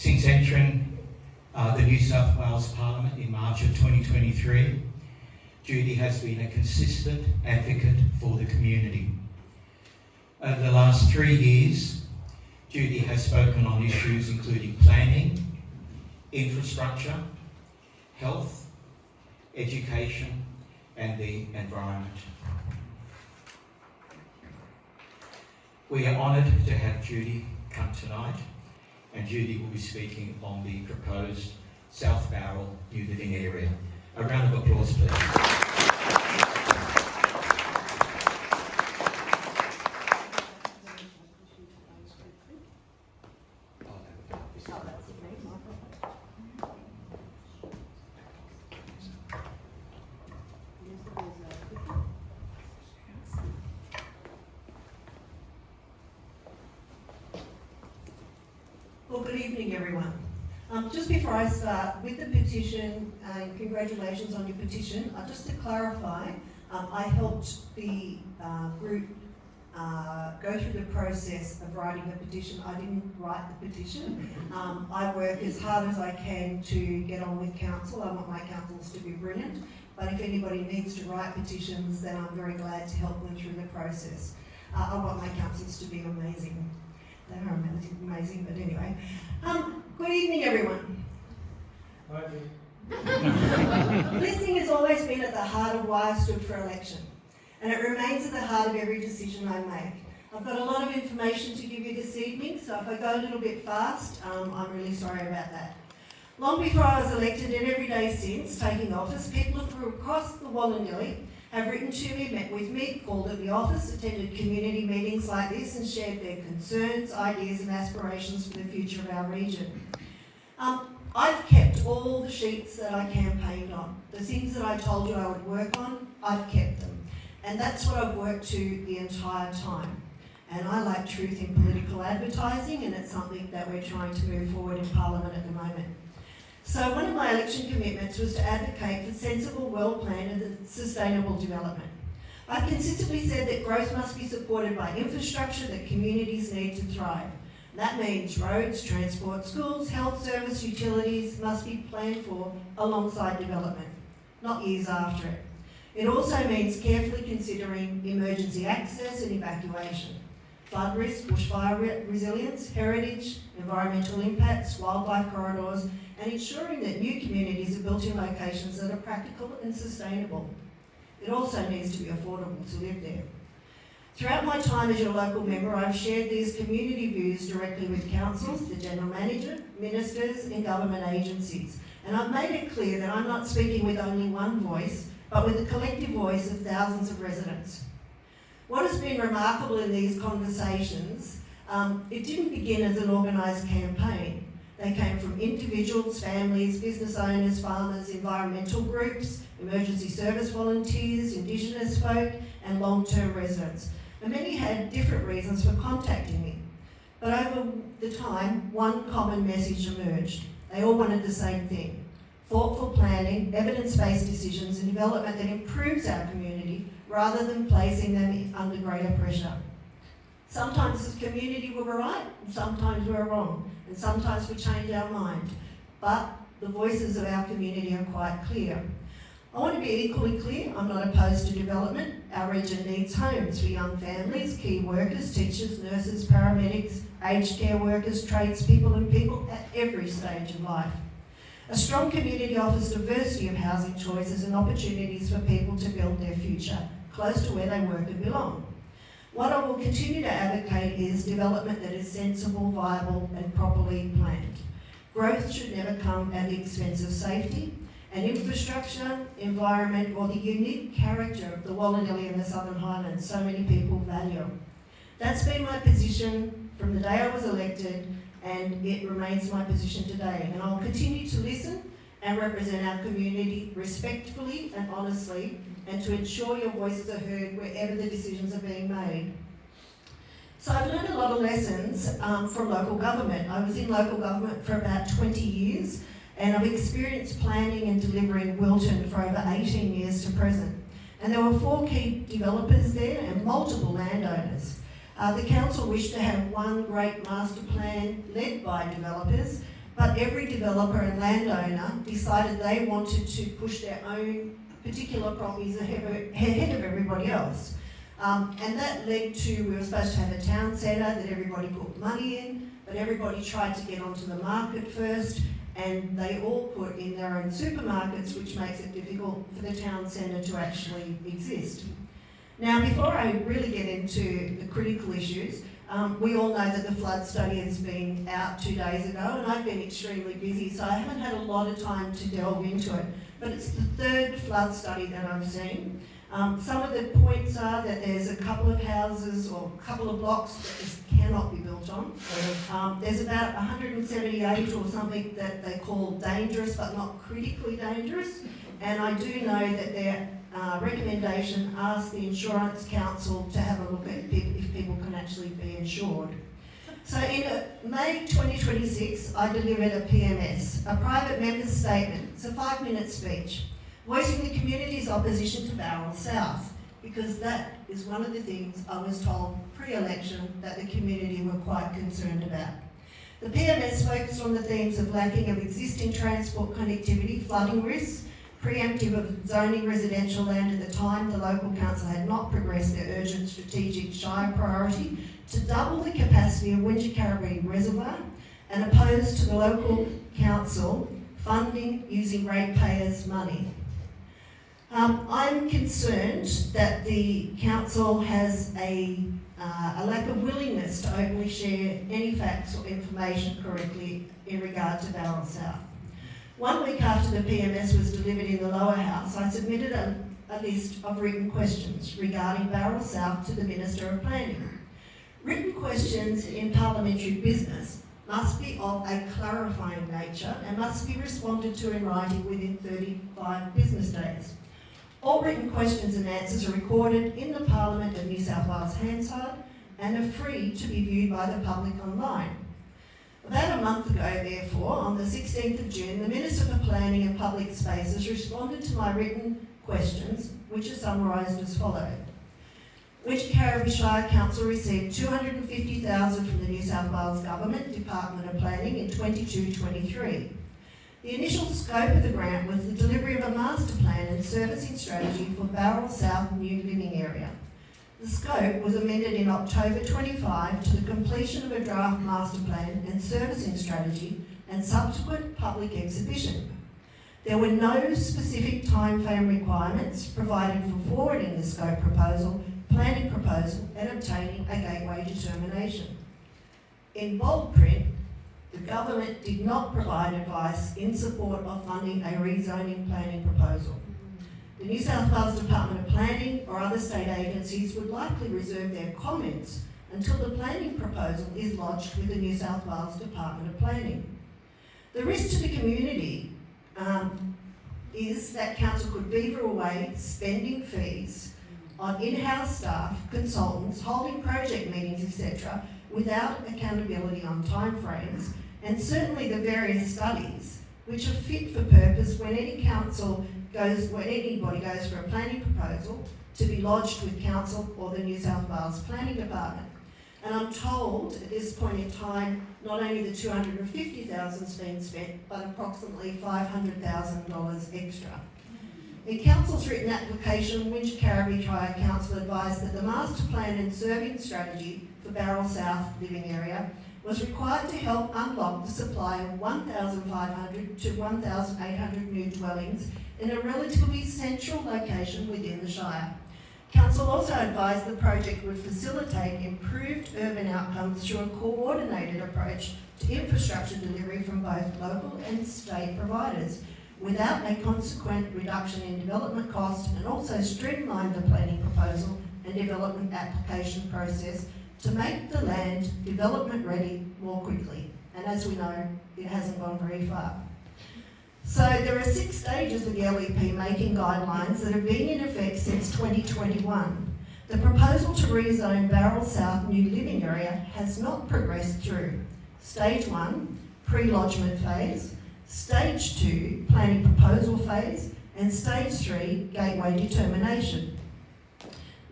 Since entering the New South Wales Parliament in March of 2023, Judy has been a consistent advocate for the community. Over the last 3 years, Judy has spoken on issues including planning, infrastructure, health, education, and the environment. We are honoured to have Judy come tonight, and Judy will be speaking on the proposed South Bowral New Living Area. A round of applause, please. Well, good evening, everyone. Just before I start with the petition, congratulations on your petition. Just to clarify, I helped the group go through the process of writing the petition. I didn't write the petition. I work as hard as I can to get on with council. I want my councils to be brilliant, but if anybody needs to write petitions, then I'm very glad to help them through the process. I want my councils to be amazing. They are amazing, but anyway. Good evening, everyone. Hi. Listening has always been at the heart of why I stood for election, and it remains at the heart of every decision I make. I've got a lot of information to give you this evening, so if I go a little bit fast, I'm really sorry about that. Long before I was elected and every day since taking office, people from across the Wollondilly have written to me, met with me, called at the office, attended community meetings like this and shared their concerns, ideas and aspirations for the future of our region. I've kept all the sheets that I campaigned on. The things that I told you I would work on, I've kept them. And that's what I've worked to the entire time. And I like truth in political advertising, and it's something that we're trying to move forward in Parliament at the moment. So one of my election commitments was to advocate for sensible, well-planned and sustainable development. I've consistently said that growth must be supported by infrastructure that communities need to thrive. That means roads, transport, schools, health service, utilities must be planned for alongside development, not years after it. It also means carefully considering emergency access and evacuation, flood risk, bushfire resilience, heritage, environmental impacts, wildlife corridors, and ensuring that new communities are built in locations that are practical and sustainable. It also needs to be affordable to live there. Throughout my time as your local member, I've shared these community views directly with councils, the General Manager, ministers and government agencies. And I've made it clear that I'm not speaking with only one voice, but with the collective voice of thousands of residents. What has been remarkable in these conversations, it didn't begin as an organised campaign. They came from individuals, families, business owners, farmers, environmental groups, emergency service volunteers, Indigenous folk and long-term residents. And many had different reasons for contacting me. But over the time, one common message emerged. They all wanted the same thing: thoughtful planning, evidence-based decisions and development that improves our community rather than placing them under greater pressure. Sometimes as a community we were right and sometimes we were wrong, and sometimes we change our mind, but the voices of our community are quite clear. I want to be equally clear, I'm not opposed to development. Our region needs homes for young families, key workers, teachers, nurses, paramedics, aged care workers, tradespeople and people at every stage of life. A strong community offers diversity of housing choices and opportunities for people to build their future, close to where they work and belong. What I will continue to advocate is development that is sensible, viable and properly planned. Growth should never come at the expense of safety and infrastructure, environment or the unique character of the Wollondilly and the Southern Highlands so many people value. That's been my position from the day I was elected, and it remains my position today. And I'll continue to listen and represent our community respectfully and honestly, and to ensure your voices are heard wherever the decisions are being made. So I've learned a lot of lessons from local government. I was in local government for about 20 years, and I've experienced planning and delivering Wilton for over 18 years to present. And there were 4 key developers there and multiple landowners. The council wished to have one great master plan led by developers, but every developer and landowner decided they wanted to push their own particular properties ahead of everybody else. And that led to, we were supposed to have a town centre that everybody put money in, but everybody tried to get onto the market first, and they all put in their own supermarkets, which makes it difficult for the town centre to actually exist. Now, before I really get into the critical issues, we all know that the flood study has been out 2 days ago, and I've been extremely busy, so I haven't had a lot of time to delve into it. But it's the third flood study that I've seen. Some of the points are that there's a couple of houses or a couple of blocks that just cannot be built on. There's about 178 or something that they call dangerous but not critically dangerous. And I do know that their recommendation asks the Insurance Council to have a look at if people can actually be insured. So in May 2026, I delivered a PMS, a private member's statement. It's a 5-minute speech, voicing the community's opposition to Bowral South, because that is one of the things I was told pre-election that the community were quite concerned about. The PMS focused on the themes of lacking of existing transport connectivity, flooding risks, preemptive of zoning residential land at the time the local council had not progressed their urgent strategic shire priority to double the capacity of Wingecarribee Reservoir, and opposed to the local council funding using ratepayers' money. I'm concerned that the council has a lack of willingness to openly share any facts or information correctly in regard to Bowral South. 1 week after the PMS was delivered in the lower house, I submitted a list of written questions regarding Bowral South to the Minister of Planning. Written questions in parliamentary business must be of a clarifying nature and must be responded to in writing within 35 business days. All written questions and answers are recorded in the Parliament of New South Wales Hansard and are free to be viewed by the public online. About a month ago, therefore, on the 16th of June, the Minister for Planning and Public Spaces responded to my written questions, which are summarised as follows. Wingecarribee Shire Council received $250,000 from the New South Wales Government Department of Planning in 22-23. The initial scope of the grant was the delivery of a master plan and servicing strategy for Bowral South New Living Area. The scope was amended in October 25 to the completion of a draft master plan and servicing strategy and subsequent public exhibition. There were no specific timeframe requirements provided for forwarding the scope proposal, planning proposal and obtaining a gateway determination. In bold print, the government did not provide advice in support of funding a rezoning planning proposal. The New South Wales Department of Planning or other state agencies would likely reserve their comments until the planning proposal is lodged with the New South Wales Department of Planning. The risk to the community is that council could beaver away spending fees on in-house staff, consultants, holding project meetings, etc., without accountability on timeframes, and certainly the various studies which are fit for purpose when anybody goes for a planning proposal to be lodged with council or the New South Wales Planning Department. And I'm told at this point in time, not only the $250,000's been spent, but approximately $500,000 extra. In council's written application, Wingecarribee Shire Council advised that the master plan and serving strategy for Bowral South Living Area was required to help unlock the supply of 1,500 to 1,800 new dwellings in a relatively central location within the Shire. Council also advised the project would facilitate improved urban outcomes through a coordinated approach to infrastructure delivery from both local and state providers, without a consequent reduction in development costs, and also streamline the planning proposal and development application process to make the land development ready more quickly. And as we know, it hasn't gone very far. So there are 6 stages of the LEP making guidelines that have been in effect since 2021. The proposal to rezone Bowral South New Living Area has not progressed through Stage 1, pre-lodgement phase, Stage 2, planning proposal phase, and Stage 3, gateway determination.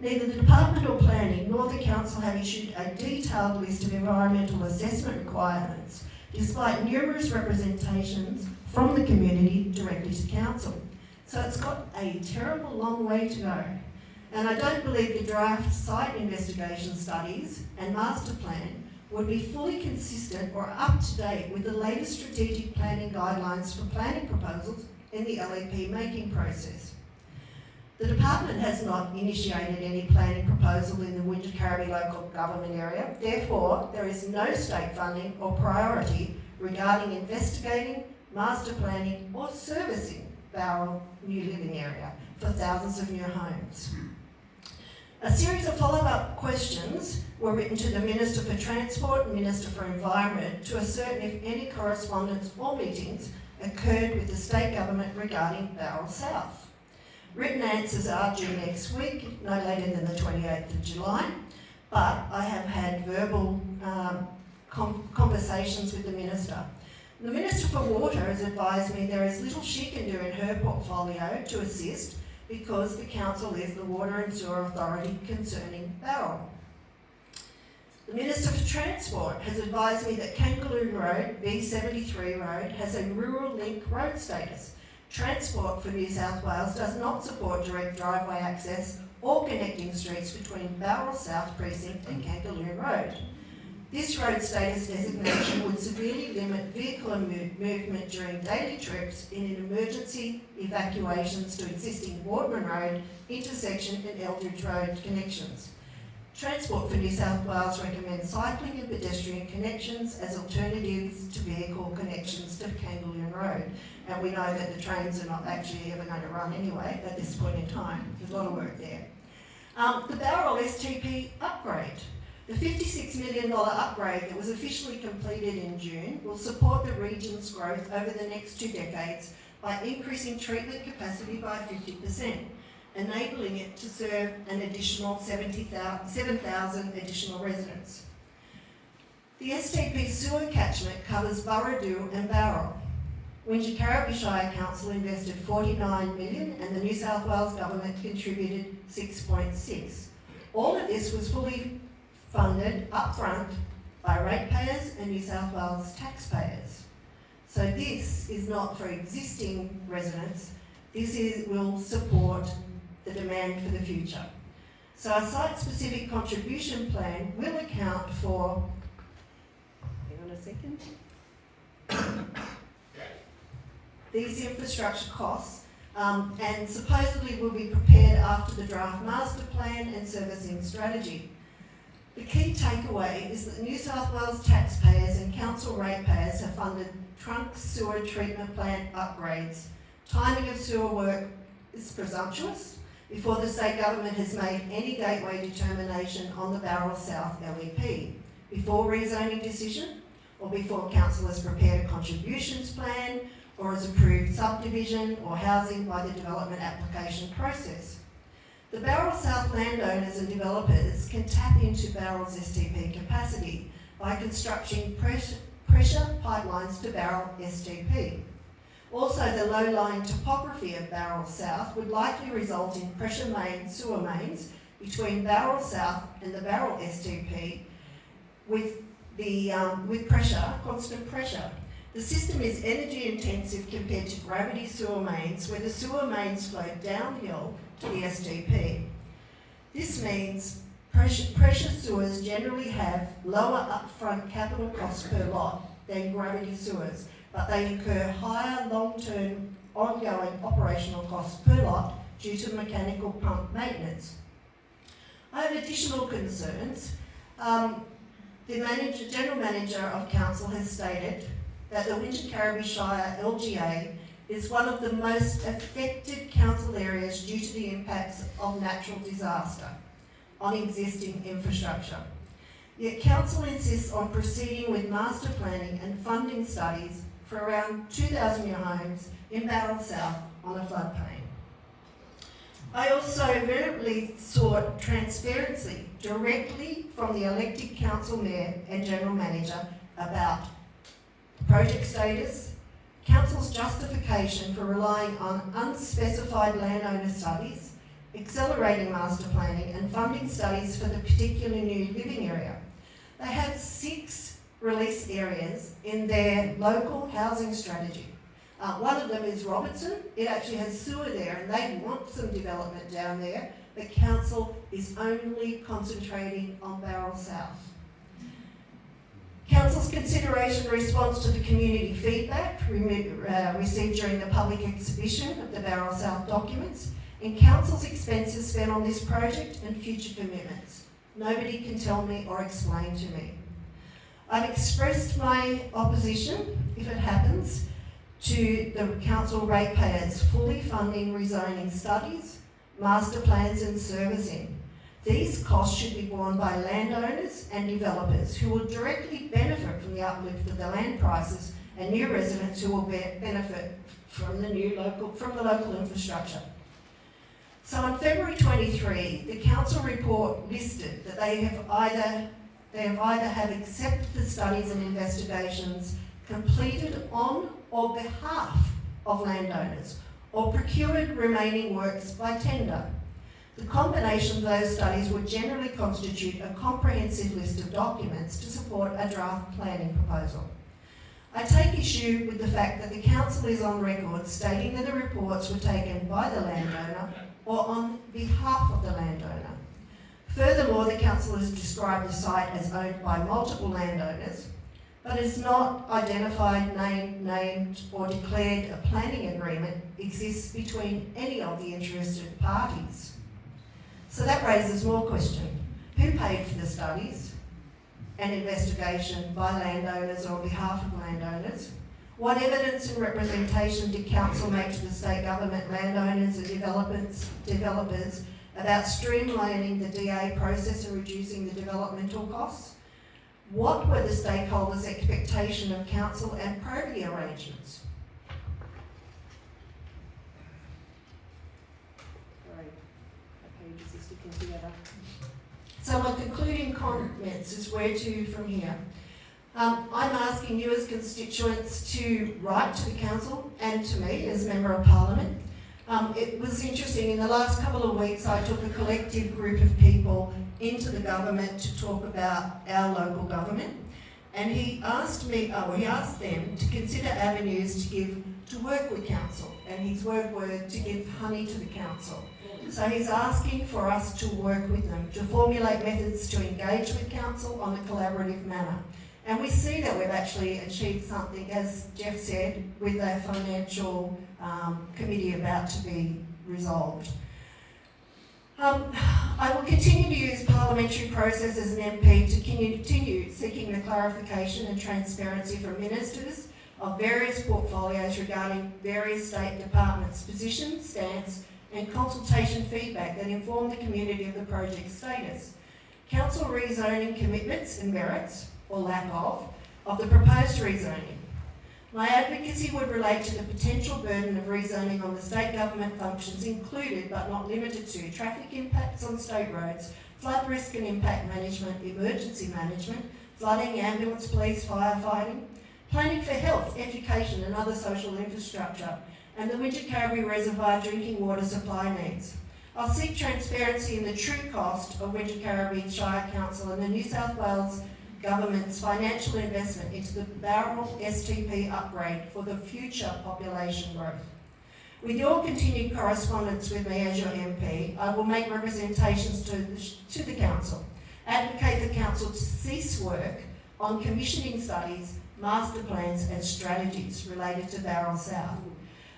Neither the Department of Planning nor the Council have issued a detailed list of environmental assessment requirements despite numerous representations from the community directly to council. So it's got a terrible long way to go. And I don't believe the draft site investigation studies and master plan would be fully consistent or up to date with the latest strategic planning guidelines for planning proposals in the LEP making process. The department has not initiated any planning proposal in the Wollondilly local government area. Therefore, there is no state funding or priority regarding investigating, master planning or servicing Bowral new living area for thousands of new homes. A series of follow-up questions were written to the Minister for Transport and Minister for Environment to ascertain if any correspondence or meetings occurred with the state government regarding Bowral South. Written answers are due next week, no later than the 28th of July, but I have had verbal conversations with the Minister. The Minister for Water has advised me there is little she can do in her portfolio to assist because the council is the water and sewer authority concerning Bowral. The Minister for Transport has advised me that Kangaroo Road, B73 Road, has a rural link road status. Transport for New South Wales does not support direct driveway access or connecting streets between Bowral South Precinct and Kangaroo Road. This road status designation would severely limit vehicle movement during daily trips in emergency evacuations to existing Boardman Road intersection and Eldridge Road connections. Transport for New South Wales recommends cycling and pedestrian connections as alternatives to vehicle connections to Kangaroo Road. And we know that the trains are not actually ever going to run anyway at this point in time. There's a lot of work there. The Bowral STP upgrade. The $56 million upgrade that was officially completed in June will support the region's growth over the next 2 decades by increasing treatment capacity by 50%, enabling it to serve an additional 7,000 additional residents. The STP sewer catchment covers Burradoo and Bowral. Wingecarribee Shire Council invested $49 million and the New South Wales Government contributed $6.6. All of this was fully funded upfront by ratepayers and New South Wales taxpayers. So this is not for existing residents, will support the demand for the future. So our site-specific contribution plan will account for, hang on a second, these infrastructure costs and supposedly will be prepared after the draft master plan and servicing strategy. The key takeaway is that New South Wales taxpayers and council ratepayers have funded trunk sewer treatment plant upgrades. Timing of sewer work is presumptuous before the state government has made any gateway determination on the Bowral South LEP, before rezoning decision, or before council has prepared a contributions plan, or has approved subdivision or housing by the development application process. The Bowral South landowners and developers can tap into Bowral's STP capacity by constructing pressure pipelines to Bowral STP. Also, the low-lying topography of Bowral South would likely result in pressure sewer mains between Bowral South and the Bowral STP with constant pressure. The system is energy intensive compared to gravity sewer mains, where the sewer mains flow downhill to the STP. This means pressure sewers generally have lower upfront capital costs per lot than gravity sewers, but they incur higher long-term ongoing operational costs per lot due to mechanical pump maintenance. I have additional concerns. The General Manager of Council has stated that the Wingecarribee Shire LGA is one of the most affected council areas due to the impacts of natural disaster on existing infrastructure. Yet council insists on proceeding with master planning and funding studies for around 2,000 new homes in Bowral South on a floodplain. I also verbally sought transparency directly from the elected council mayor and general manager about project status, council's justification for relying on unspecified landowner studies, accelerating master planning and funding studies for the particular new living area. They have 6 release areas in their local housing strategy. One of them is Robertson. It actually has sewer there and they want some development down there, but council is only concentrating on Bowral South. Council's consideration and response to the community feedback received during the public exhibition of the Bowral South documents, and council's expenses spent on this project and future commitments. Nobody can tell me or explain to me. I've expressed my opposition, if it happens, to the council ratepayers fully funding rezoning studies, master plans and servicing. These costs should be borne by landowners and developers who will directly benefit from the uplift of the land prices, and new residents who will benefit from the local infrastructure. So on February 23, the council report listed that they have either have accepted the studies and investigations completed on or behalf of landowners, or procured remaining works by tender. The combination of those studies would generally constitute a comprehensive list of documents to support a draft planning proposal. I take issue with the fact that the council is on record stating that the reports were taken by the landowner or on behalf of the landowner. Furthermore, the council has described the site as owned by multiple landowners, but has not identified, named or declared a planning agreement exists between any of the interested parties. So that raises more question. Who paid for the studies and investigation by landowners or on behalf of landowners? What evidence and representation did council make to the state government, landowners and developers about streamlining the DA process and reducing the developmental costs? What were the stakeholders' expectation of council and probity arrangements? Sorry, my pages are sticking together. So my concluding comments is where to from here. I'm asking you as constituents to write to the council and to me as Member of Parliament. It was interesting, in the last couple of weeks I took a collective group of people into the government to talk about our local government, and he asked them to consider avenues to work with council, and his word were to give honey to the council. So he's asking for us to work with them, to formulate methods to engage with council on a collaborative manner. And we see that we've actually achieved something, as Jeff said, with our financial committee about to be resolved. I will continue to use parliamentary process as an MP to continue seeking the clarification and transparency from ministers of various portfolios regarding various state departments' positions, stance and consultation feedback that inform the community of the project status, council rezoning commitments and merits, or lack of the proposed rezoning. My advocacy would relate to the potential burden of rezoning on the state government functions included but not limited to traffic impacts on state roads, flood risk and impact management, emergency management, flooding, ambulance, police, firefighting, planning for health, education and other social infrastructure, and the Wingecarribee Reservoir drinking water supply needs. I'll seek transparency in the true cost of Wingecarribee Shire Council and the New South Wales Government's financial investment into the Bowral STP upgrade for the future population growth. With your continued correspondence with me as your MP, I will make representations to the Council, advocate the Council to cease work on commissioning studies, master plans and strategies related to Bowral South.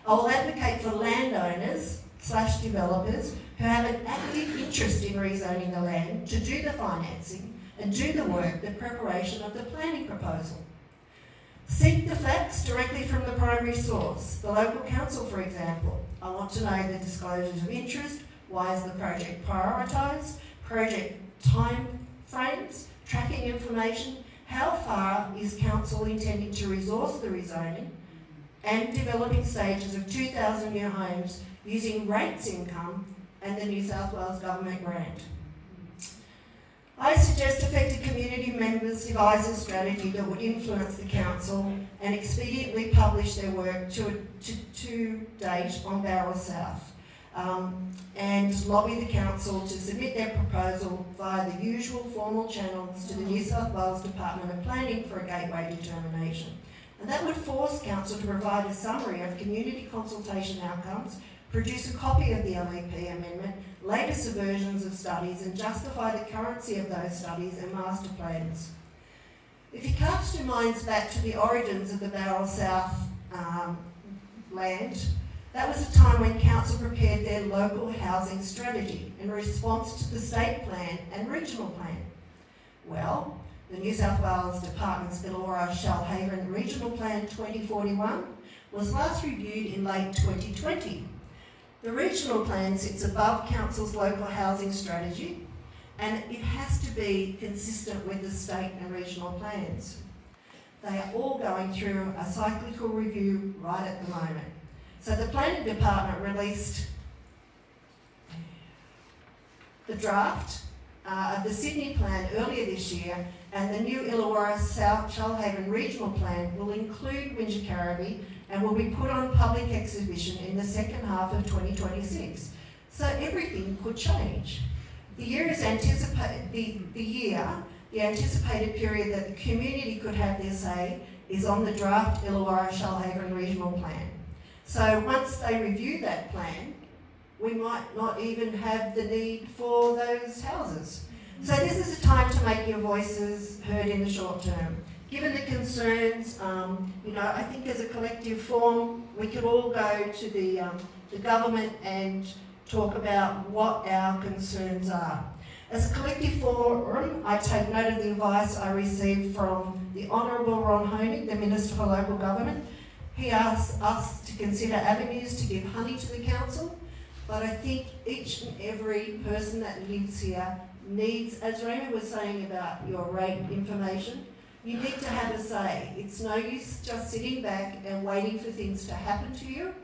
I will advocate for landowners/developers who have an active interest in rezoning the land to do the financing and do the work, the preparation of the planning proposal. Seek the facts directly from the primary source, the local council for example. I want to know the disclosures of interest, why is the project prioritised, project time frames, tracking information, how far is council intending to resource the rezoning, and developing stages of 2,000 new homes using rates income and the New South Wales Government grant. I suggest affected community members devise a strategy that would influence the council and expediently publish their work to date on Bowral South. and lobby the council to submit their proposal via the usual formal channels to the New South Wales Department of Planning for a gateway determination. And that would force council to provide a summary of community consultation outcomes, produce a copy of the LEP amendment, latest versions of studies, and justify the currency of those studies and master plans. If you cast your minds back to the origins of the Bowral South land, that was a time when council prepared their local housing strategy in response to the state plan and regional plan. Well, the New South Wales Department's Bowral South Regional Plan 2041 was last reviewed in late 2020. The regional plan sits above council's local housing strategy, and it has to be consistent with the state and regional plans. They are all going through a cyclical review right at the moment. So the planning department released the draft of the Sydney plan earlier this year, and the new Illawarra South Shoalhaven regional plan will include Wingecarribee and will be put on public exhibition in the second half of 2026. So everything could change. The year is the anticipated period that the community could have their say is on the draft Illawarra Shoalhaven regional plan. So once they review that plan, we might not even have the need for those houses. So this is a time to make your voices heard in the short term. Given the concerns, I think as a collective forum, we could all go to the government and talk about what our concerns are. As a collective forum, I take note of the advice I received from the Honourable Ron Honig, the Minister for Local Government. He asked us to consider avenues to give honey to the council, but I think each and every person that lives here needs, as Raymond was saying about your rate information, you need to have a say. It's no use just sitting back and waiting for things to happen to you.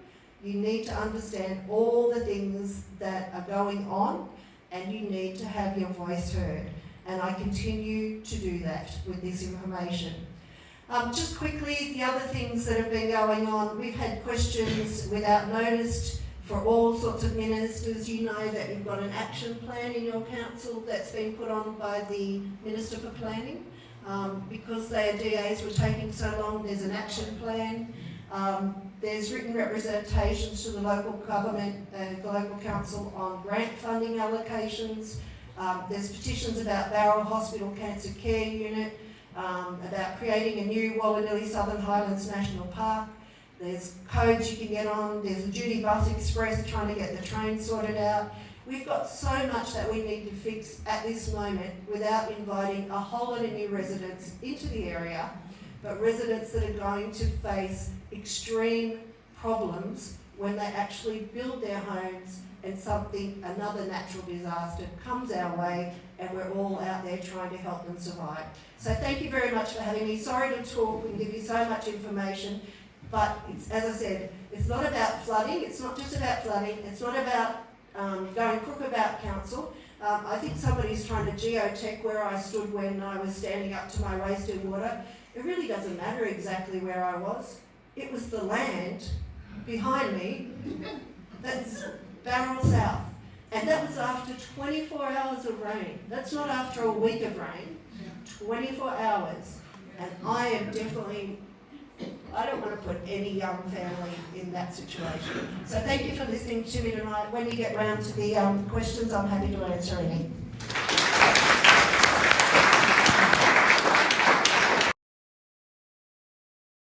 You need to understand all the things that are going on, and you need to have your voice heard. And I continue to do that with this information. Just quickly, the other things that have been going on, we've had questions without notice for all sorts of ministers. You know that you've got an action plan in your council that's been put on by the Minister for Planning. Because their DAs were taking so long, there's an action plan. There's written representations to the local government and the local council on grant funding allocations. There's petitions about Bowral Hospital Cancer Care Unit, about creating a new Wollondilly Southern Highlands National Park. There's codes you can get on. There's a Judy Bus Express trying to get the train sorted out. We've got so much that we need to fix at this moment without inviting a whole lot of new residents into the area, but residents that are going to face extreme problems when they actually build their homes and another natural disaster comes our way and we're all out there trying to help them survive. So thank you very much for having me. Sorry to talk and give you so much information, but it's, as I said, it's not about flooding. It's not just about flooding. It's not about going crook about council. I think somebody's trying to geotech where I stood when I was standing up to my waste in water. It really doesn't matter exactly where I was. It was the land behind me that's Bowral South. And that was after 24 hours of rain. That's not after a week of rain. 24 hours. And I am definitely, I don't want to put any young family in that situation. So thank you for listening to me tonight. When you get round to the questions, I'm happy to answer any.